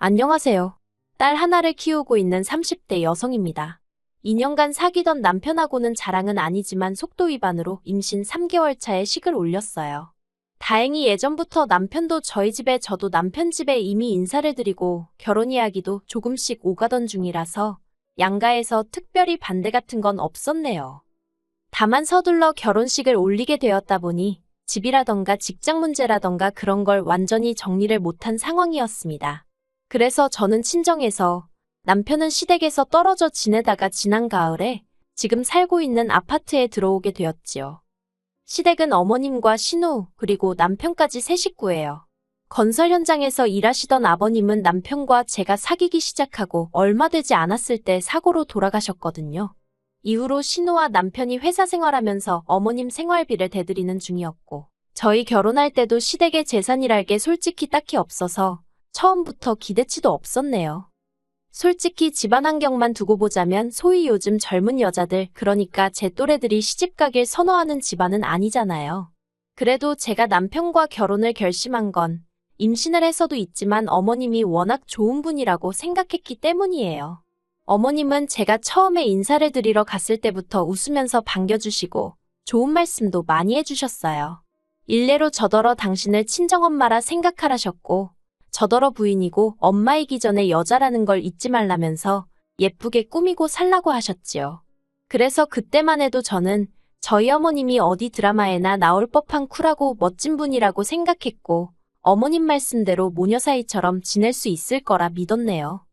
안녕하세요. 딸 하나를 키우고 있는 30대 여성입니다. 2년간 사귀던 남편하고는 자랑은 아니지만 속도 위반으로 임신 3개월 차에 식을 올렸어요. 다행히 예전부터 남편도 저희 집에 저도 남편 집에 이미 인사를 드리고 결혼 이야기도 조금씩 오가던 중이라서 양가에서 특별히 반대 같은 건 없었네요. 다만 서둘러 결혼식을 올리게 되었다 보니 집이라던가 직장 문제라던가 그런 걸 완전히 정리를 못한 상황이었습니다. 그래서 저는 친정에서, 남편은 시댁에서 떨어져 지내다가 지난 가을에 지금 살고 있는 아파트에 들어오게 되었지요. 시댁은 어머님과 신우, 그리고 남편까지 세 식구예요. 건설 현장에서 일하시던 아버님은 남편과 제가 사귀기 시작하고 얼마 되지 않았을 때 사고로 돌아가셨거든요. 이후로 신우와 남편이 회사 생활하면서 어머님 생활비를 대드리는 중이었고, 저희 결혼할 때도 시댁의 재산이랄 게 솔직히 딱히 없어서 처음부터 기대치도 없었네요. 솔직히 집안 환경만 두고 보자면 소위 요즘 젊은 여자들, 그러니까 제 또래들이 시집가길 선호하는 집안은 아니잖아요. 그래도 제가 남편과 결혼을 결심한 건 임신을 해서도 있지만 어머님이 워낙 좋은 분이라고 생각했기 때문이에요. 어머님은 제가 처음에 인사를 드리러 갔을 때부터 웃으면서 반겨주시고 좋은 말씀도 많이 해주셨어요. 일례로 저더러 당신을 친정엄마라 생각하라셨고, 저더러 부인이고 엄마이기 전에 여자라는 걸 잊지 말라면서 예쁘게 꾸미고 살라고 하셨지요. 그래서 그때만 해도 저는 저희 어머님이 어디 드라마에나 나올 법한 쿨하고 멋진 분이라고 생각했고, 어머님 말씀대로 모녀 사이처럼 지낼 수 있을 거라 믿었네요.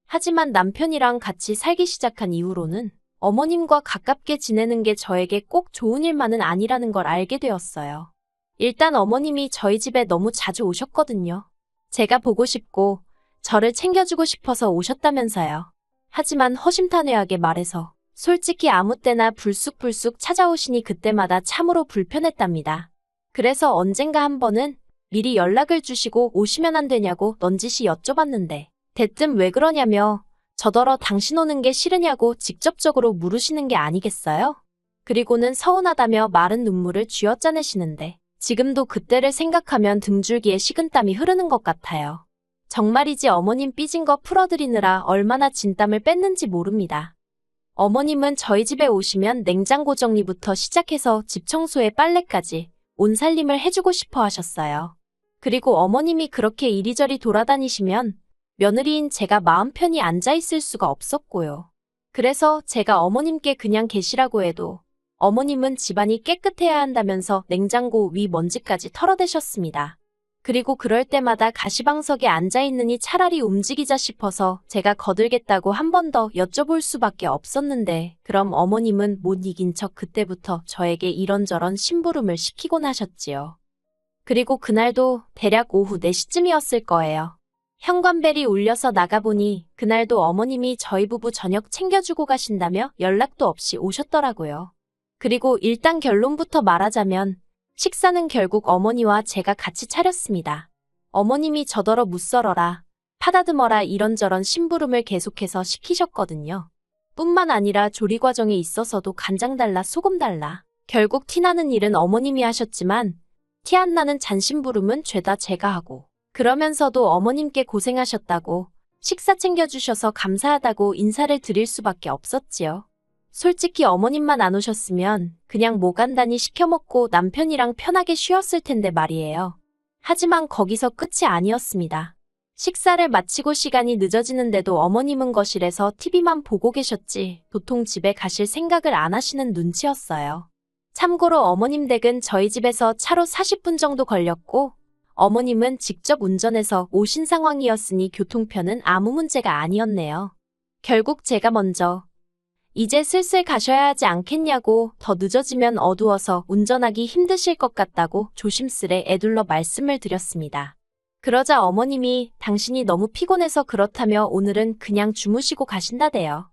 하지만 남편이랑 같이 살기 시작한 이후로는 어머님과 가깝게 지내는 게 저에게 꼭 좋은 일만은 아니라는 걸 알게 되었어요. 일단 어머님이 저희 집에 너무 자주 오셨거든요. 제가 보고 싶고 저를 챙겨주고 싶어서 오셨다면서요. 하지만 허심탄회하게 말해서 솔직히 아무 때나 불쑥불쑥 찾아오시니 그때마다 참으로 불편했답니다. 그래서 언젠가 한 번은 미리 연락을 주시고 오시면 안 되냐고 넌지시 여쭤봤는데 대뜸 왜 그러냐며 저더러 당신 오는 게 싫으냐고 직접적으로 물으시는 게 아니겠어요? 그리고는 서운하다며 마른 눈물을 쥐어짜내시는데 지금도 그때를 생각하면 등줄기에 식은땀이 흐르는 것 같아요. 정말이지 어머님 삐진 거 풀어드리느라 얼마나 진땀을 뺐는지 모릅니다. 어머님은 저희 집에 오시면 냉장고 정리부터 시작해서 집 청소에 빨래까지 온 살림을 해주고 싶어 하셨어요. 그리고 어머님이 그렇게 이리저리 돌아다니시면 며느리인 제가 마음 편히 앉아있을 수가 없었고요. 그래서 제가 어머님께 그냥 계시라고 해도 어머님은 집안이 깨끗해야 한다면서 냉장고 위 먼지까지 털어대셨습니다. 그리고 그럴 때마다 가시방석에 앉아있느니 차라리 움직이자 싶어서 제가 거들겠다고 한 번 더 여쭤볼 수밖에 없었는데 그럼 어머님은 못 이긴 척 그때부터 저에게 이런저런 심부름을 시키곤 하셨지요. 그리고 그날도 대략 오후 4시쯤이었을 거예요. 현관벨이 울려서 나가보니 그날도 어머님이 저희 부부 저녁 챙겨주고 가신다며 연락도 없이 오셨더라고요. 그리고 일단 결론부터 말하자면 식사는 결국 어머니와 제가 같이 차렸습니다. 어머님이 저더러 무썰어라, 파다듬어라 이런저런 심부름을 계속해서 시키셨거든요. 뿐만 아니라 조리 과정에 있어서도 간장 달라 소금 달라. 결국 티나는 일은 어머님이 하셨지만 티 안 나는 잔심부름은 죄다 제가 하고, 그러면서도 어머님께 고생하셨다고 식사 챙겨주셔서 감사하다고 인사를 드릴 수밖에 없었지요. 솔직히 어머님만 안 오셨으면 그냥 뭐 간단히 시켜먹고 남편이랑 편하게 쉬었을 텐데 말이에요. 하지만 거기서 끝이 아니었습니다. 식사를 마치고 시간이 늦어지는데도 어머님은 거실에서 TV만 보고 계셨지 도통 집에 가실 생각을 안 하시는 눈치였어요. 참고로 어머님 댁은 저희 집에서 차로 40분 정도 걸렸고 어머님은 직접 운전해서 오신 상황이었으니 교통편은 아무 문제가 아니었네요. 결국 제가 먼저 이제 슬슬 가셔야 하지 않겠냐고 더 늦어지면 어두워서 운전하기 힘드실 것 같다고 조심스레 애둘러 말씀을 드렸습니다. 그러자 어머님이 당신이 너무 피곤해서 그렇다며 오늘은 그냥 주무시고 가신다대요.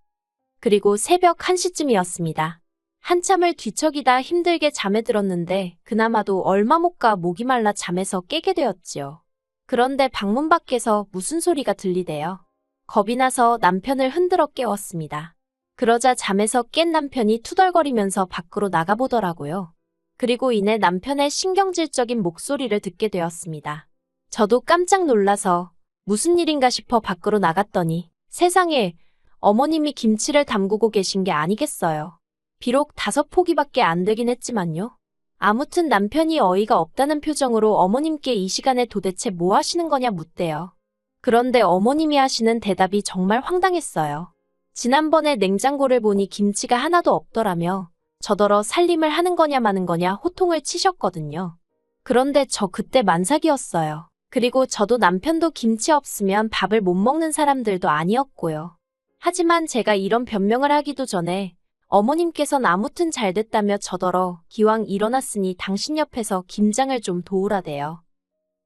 그리고 새벽 1시쯤이었습니다. 한참을 뒤척이다 힘들게 잠에 들었는데 그나마도 얼마 못 가 목이 말라 잠에서 깨게 되었지요. 그런데 방문 밖에서 무슨 소리가 들리대요. 겁이 나서 남편을 흔들어 깨웠습니다. 그러자 잠에서 깬 남편이 투덜거리면서 밖으로 나가보더라고요. 그리고 이내 남편의 신경질적인 목소리를 듣게 되었습니다. 저도 깜짝 놀라서 무슨 일인가 싶어 밖으로 나갔더니 세상에 어머님이 김치를 담그고 계신 게 아니겠어요. 비록 5포기밖에 안 되긴 했지만요. 아무튼 남편이 어이가 없다는 표정으로 어머님께 이 시간에 도대체 뭐 하시는 거냐 묻대요. 그런데 어머님이 하시는 대답이 정말 황당했어요. 지난번에 냉장고를 보니 김치가 하나도 없더라며 저더러 살림을 하는 거냐 마는 거냐 호통을 치셨거든요. 그런데 저 그때 만삭이었어요. 그리고 저도 남편도 김치 없으면 밥을 못 먹는 사람들도 아니었고요. 하지만 제가 이런 변명을 하기도 전에 어머님께선 아무튼 잘됐다며 저더러 기왕 일어났으니 당신 옆에서 김장을 좀 도우라대요.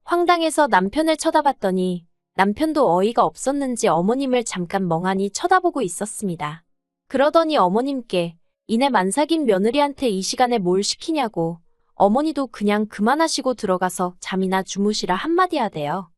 황당해서 남편을 쳐다봤더니 남편도 어이가 없었는지 어머님을 잠깐 멍하니 쳐다보고 있었습니다. 그러더니 어머님께 이내 만삭인 며느리한테 이 시간에 뭘 시키냐고 어머니도 그냥 그만하시고 들어가서 잠이나 주무시라 한마디 하대요.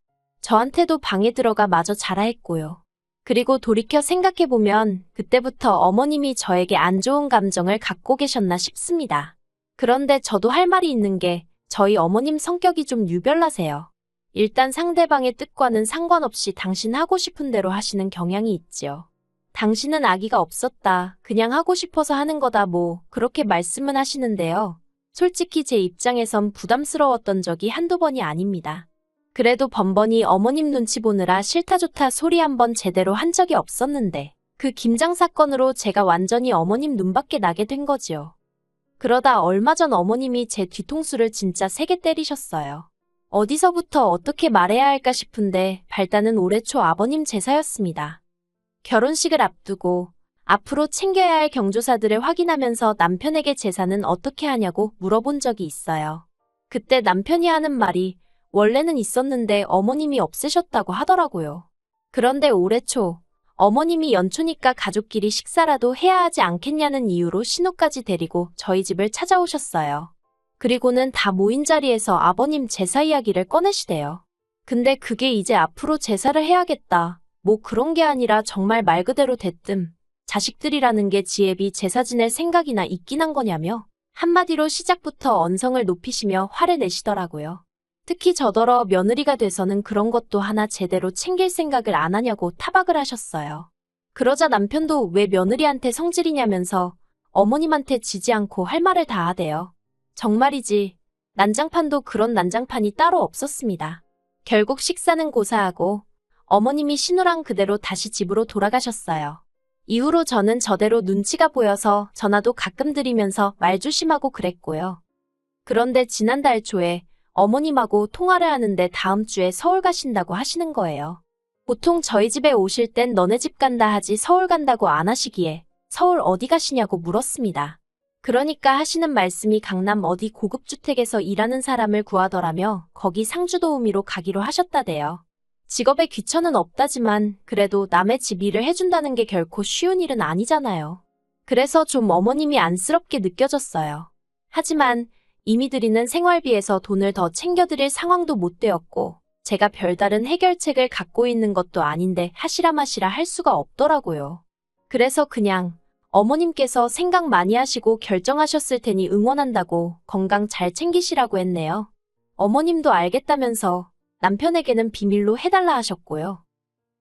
저한테도 방에 들어가 마저 자라 했고요. 그리고 돌이켜 생각해보면 그때부터 어머님이 저에게 안 좋은 감정을 갖고 계셨나 싶습니다. 그런데 저도 할 말이 있는 게 저희 어머님 성격이 좀 유별나세요. 일단 상대방의 뜻과는 상관없이 당신 하고 싶은 대로 하시는 경향이 있지요. 당신은 아기가 없었다. 그냥 하고 싶어서 하는 거다 뭐 그렇게 말씀은 하시는데요. 솔직히 제 입장에선 부담스러웠던 적이 한두 번이 아닙니다. 그래도 번번이 어머님 눈치 보느라 싫다 좋다 소리 한번 제대로 한 적이 없었는데 그 김장 사건으로 제가 완전히 어머님 눈밖에 나게 된 거지요. 그러다 얼마 전 어머님이 제 뒤통수를 진짜 세게 때리셨어요. 어디서부터 어떻게 말해야 할까 싶은데 발단은 올해 초 아버님 제사였습니다. 결혼식을 앞두고 앞으로 챙겨야 할 경조사들을 확인하면서 남편에게 제사는 어떻게 하냐고 물어본 적이 있어요. 그때 남편이 하는 말이 원래는 있었는데 어머님이 없애셨다고 하더라고요. 그런데 올해 초 어머님이 연초니까 가족끼리 식사라도 해야 하지 않겠냐는 이유로 신우까지 데리고 저희 집을 찾아오셨어요. 그리고는 다 모인 자리에서 아버님 제사 이야기를 꺼내시대요. 근데 그게 이제 앞으로 제사를 해야겠다. 뭐 그런 게 아니라 정말 말 그대로 대뜸 자식들이라는 게 지애비 제사 지낼 생각이나 있긴 한 거냐며 한마디로 시작부터 언성을 높이시며 화를 내시더라고요. 특히 저더러 며느리가 돼서는 그런 것도 하나 제대로 챙길 생각을 안 하냐고 타박을 하셨어요. 그러자 남편도 왜 며느리한테 성질이냐면서 어머님한테 지지 않고 할 말을 다 하대요. 정말이지 난장판도 그런 난장판이 따로 없었습니다. 결국 식사는 고사하고 어머님이 신우랑 그대로 다시 집으로 돌아가셨어요. 이후로 저는 저대로 눈치가 보여서 전화도 가끔 드리면서 말 조심하고 그랬고요. 그런데 지난달 초에 어머님하고 통화를 하는데 다음 주에 서울 가신다고 하시는 거예요. 보통 저희 집에 오실 땐 너네 집 간다 하지 서울 간다고 안 하시기에 서울 어디 가시냐고 물었습니다. 그러니까 하시는 말씀이 강남 어디 고급주택에서 일하는 사람을 구하더라며 거기 상주도우미로 가기로 하셨다대요. 직업에 귀천은 없다지만 그래도 남의 집 일을 해준다는 게 결코 쉬운 일은 아니잖아요. 그래서 좀 어머님이 안쓰럽게 느껴졌어요. 하지만 이미 드리는 생활비에서 돈을 더 챙겨드릴 상황도 못 되었고 제가 별다른 해결책을 갖고 있는 것도 아닌데 하시라 마시라 할 수가 없더라고요. 그래서 그냥 어머님께서 생각 많이 하시고 결정하셨을 테니 응원한다고 건강 잘 챙기시라고 했네요. 어머님도 알겠다면서 남편에게는 비밀로 해달라 하셨고요.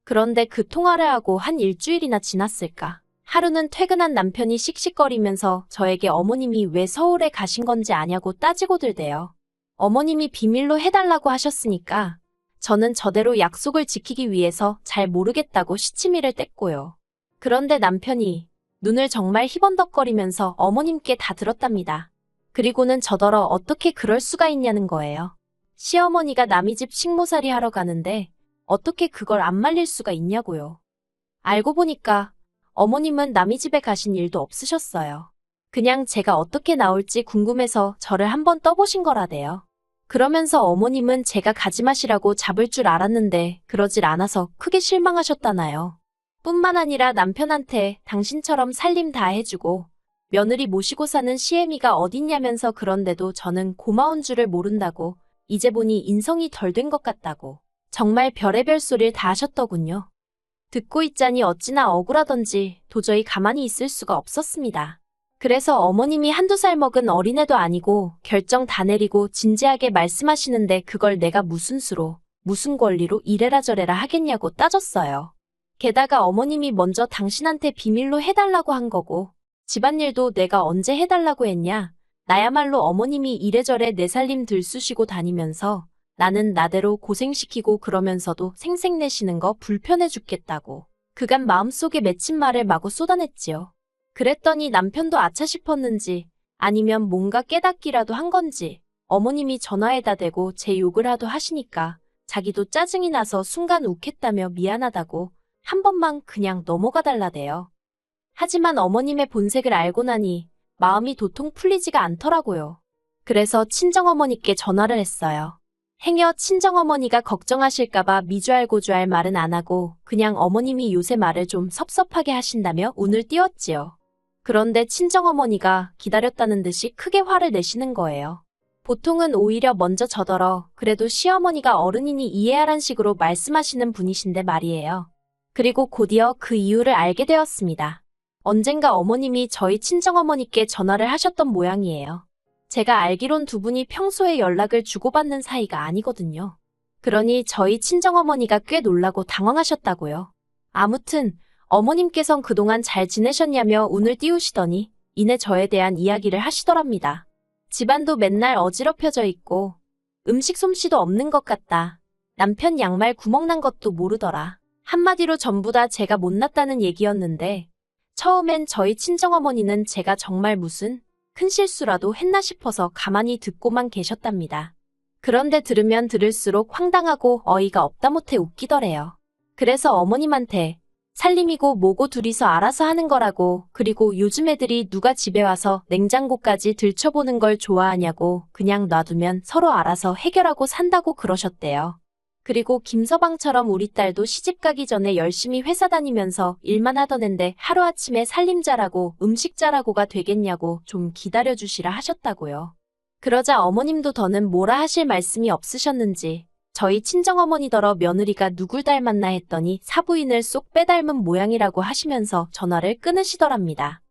그런데 그 통화를 하고 한 일주일이나 지났을까. 하루는 퇴근한 남편이 씩씩거리면서 저에게 어머님이 왜 서울에 가신 건지 아냐고 따지고 들대요. 어머님이 비밀로 해달라고 하셨으니까 저는 저대로 약속을 지키기 위해서 잘 모르겠다고 시치미를 뗐고요. 그런데 남편이 눈을 정말 희번덕거리면서 어머님께 다 들었답니다. 그리고는 저더러 어떻게 그럴 수가 있냐는 거예요. 시어머니가 남의 집 식모살이 하러 가는데 어떻게 그걸 안 말릴 수가 있냐고요. 알고 보니까 어머님은 남의 집에 가신 일도 없으셨어요. 그냥 제가 어떻게 나올지 궁금해서 저를 한번 떠보신 거라대요. 그러면서 어머님은 제가 가지 마시라고 잡을 줄 알았는데 그러질 않아서 크게 실망하셨다나요. 뿐만 아니라 남편한테 당신처럼 살림 다 해주고 며느리 모시고 사는 시애미가 어딨냐면서 그런데도 저는 고마운 줄을 모른다고 이제 보니 인성이 덜 된 것 같다고 정말 별의별 소리를 다 하셨더군요. 듣고 있자니 어찌나 억울하던지 도저히 가만히 있을 수가 없었습니다. 그래서 어머님이 한두 살 먹은 어린애도 아니고 결정 다 내리고 진지하게 말씀하시는데 그걸 내가 무슨 수로 무슨 권리로 이래라 저래라 하겠냐고 따졌어요. 게다가 어머님이 먼저 당신한테 비밀로 해달라고 한 거고 집안일도 내가 언제 해달라고 했냐. 나야말로 어머님이 이래저래 내 살림 들쑤시고 다니면서 나는 나대로 고생시키고 그러면서도 생색내시는 거 불편해 죽겠다고 그간 마음속에 맺힌 말을 마구 쏟아냈지요. 그랬더니 남편도 아차 싶었는지 아니면 뭔가 깨닫기라도 한 건지 어머님이 전화에다 대고 제 욕을 하도 하시니까 자기도 짜증이 나서 순간 욱했다며 미안하다고 한 번만 그냥 넘어가 달라대요. 하지만 어머님의 본색을 알고 나니 마음이 도통 풀리지가 않더라고요. 그래서 친정어머니께 전화를 했어요. 행여 친정어머니가 걱정하실까봐 미주알고주알 말은 안 하고 그냥 어머님이 요새 말을 좀 섭섭하게 하신다며 운을 띄웠지요. 그런데 친정어머니가 기다렸다는 듯이 크게 화를 내시는 거예요. 보통은 오히려 먼저 저더러 그래도 시어머니가 어른이니 이해하란 식으로 말씀하시는 분이신데 말이에요. 그리고 곧이어 그 이유를 알게 되었습니다. 언젠가 어머님이 저희 친정어머니께 전화를 하셨던 모양이에요. 제가 알기론 두 분이 평소에 연락을 주고받는 사이가 아니거든요. 그러니 저희 친정어머니가 꽤 놀라고 당황하셨다고요. 아무튼 어머님께선 그동안 잘 지내셨냐며 운을 띄우시더니 이내 저에 대한 이야기를 하시더랍니다. 집안도 맨날 어지럽혀져 있고 음식 솜씨도 없는 것 같다. 남편 양말 구멍 난 것도 모르더라. 한마디로 전부 다 제가 못났다는 얘기였는데 처음엔 저희 친정어머니는 제가 정말 무슨 큰 실수라도 했나 싶어서 가만히 듣고만 계셨답니다. 그런데 들으면 들을수록 황당하고 어이가 없다 못해 웃기더래요. 그래서 어머님한테 살림이고 뭐고 둘이서 알아서 하는 거라고 그리고 요즘 애들이 누가 집에 와서 냉장고까지 들춰보는 걸 좋아하냐고 그냥 놔두면 서로 알아서 해결하고 산다고 그러셨대요. 그리고 김서방처럼 우리 딸도 시집 가기 전에 열심히 회사 다니면서 일만 하던 앤데 하루아침에 살림 잘하고 음식 잘하고가 되겠냐고 좀 기다려주시라 하셨다고요. 그러자 어머님도 더는 뭐라 하실 말씀이 없으셨는지 저희 친정어머니더러 며느리가 누굴 닮았나 했더니 사부인을 쏙 빼닮은 모양이라고 하시면서 전화를 끊으시더랍니다.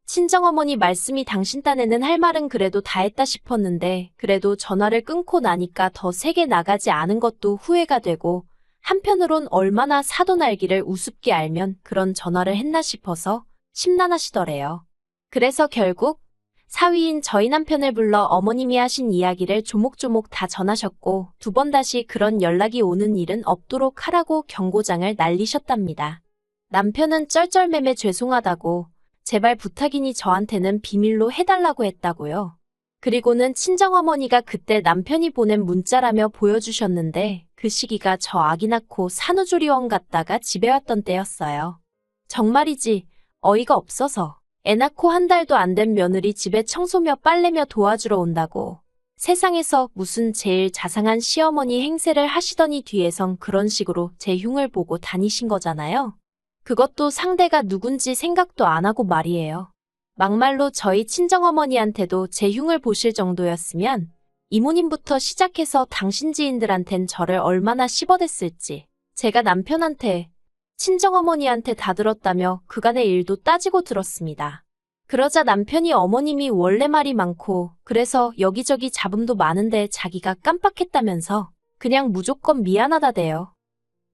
친정어머니 말씀이 당신 딴에는 할 말은 그래도 다 했다 싶었는데 그래도 전화를 끊고 나니까 더 세게 나가지 않은 것도 후회가 되고 한편으론 얼마나 사돈알기를 우습게 알면 그런 전화를 했나 싶어서 심란하시더래요. 그래서 결국 사위인 저희 남편을 불러 어머님이 하신 이야기를 조목조목 다 전하셨고 두 번 다시 그런 연락이 오는 일은 없도록 하라고 경고장을 날리셨답니다. 남편은 쩔쩔매매 죄송하다고 제발 부탁이니 저한테는 비밀로 해달라고 했다고요. 그리고는 친정어머니가 그때 남편이 보낸 문자라며 보여주셨는데 그 시기가 저 아기 낳고 산후조리원 갔다가 집에 왔던 때였어요. 정말이지 어이가 없어서 애 낳고 한 달도 안 된 며느리 집에 청소며 빨래며 도와주러 온다고 세상에서 무슨 제일 자상한 시어머니 행세를 하시더니 뒤에선 그런 식으로 제 흉을 보고 다니신 거잖아요. 그것도 상대가 누군지 생각도 안 하고 말이에요. 막말로 저희 친정어머니한테도 제 흉을 보실 정도였으면 이모님부터 시작해서 당신 지인들한텐 저를 얼마나 씹어댔을지 제가 남편한테 친정어머니한테 다 들었다며 그간의 일도 따지고 들었습니다. 그러자 남편이 어머님이 원래 말이 많고 그래서 여기저기 잡음도 많은데 자기가 깜빡했다면서 그냥 무조건 미안하다대요.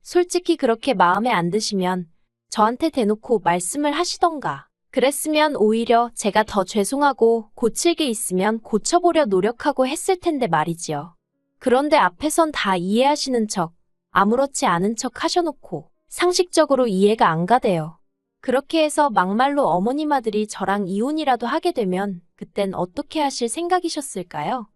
솔직히 그렇게 마음에 안 드시면 저한테 대놓고 말씀을 하시던가. 그랬으면 오히려 제가 더 죄송하고 고칠 게 있으면 고쳐보려 노력하고 했을 텐데 말이지요. 그런데 앞에선 다 이해하시는 척, 아무렇지 않은 척 하셔놓고 상식적으로 이해가 안 가대요. 그렇게 해서 막말로 어머님 아들이 저랑 이혼이라도 하게 되면 그땐 어떻게 하실 생각이셨을까요?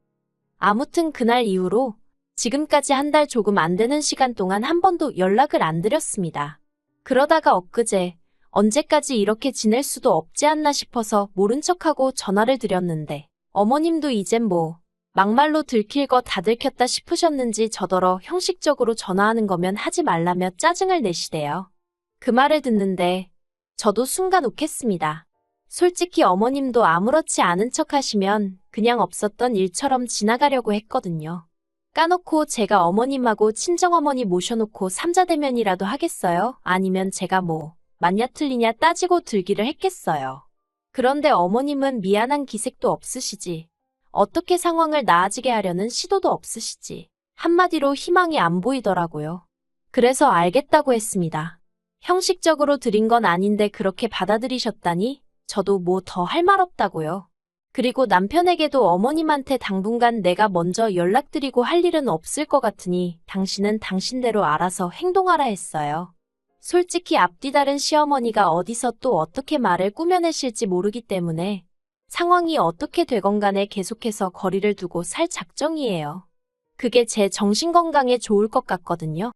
아무튼 그날 이후로 지금까지 한 달 조금 안 되는 시간 동안 한 번도 연락을 안 드렸습니다. 그러다가 엊그제 언제까지 이렇게 지낼 수도 없지 않나 싶어서 모른 척하고 전화를 드렸는데 어머님도 이젠 뭐 막말로 들킬 거 다 들켰다 싶으셨는지 저더러 형식적으로 전화하는 거면 하지 말라며 짜증을 내시대요. 그 말을 듣는데 저도 순간 욱했습니다. 솔직히 어머님도 아무렇지 않은 척 하시면 그냥 없었던 일처럼 지나가려고 했거든요. 까놓고 제가 어머님하고 친정어머니 모셔놓고 삼자대면이라도 하겠어요? 아니면 제가 뭐 맞냐 틀리냐 따지고 들기를 했겠어요. 그런데 어머님은 미안한 기색도 없으시지. 어떻게 상황을 나아지게 하려는 시도도 없으시지. 한마디로 희망이 안 보이더라고요. 그래서 알겠다고 했습니다. 형식적으로 드린 건 아닌데 그렇게 받아들이셨다니 저도 뭐 더 할 말 없다고요. 그리고 남편에게도 어머님한테 당분간 내가 먼저 연락드리고 할 일은 없을 것 같으니 당신은 당신대로 알아서 행동하라 했어요. 솔직히 앞뒤 다른 시어머니가 어디서 또 어떻게 말을 꾸며내실지 모르기 때문에 상황이 어떻게 되건 간에 계속해서 거리를 두고 살 작정이에요. 그게 제 정신건강에 좋을 것 같거든요.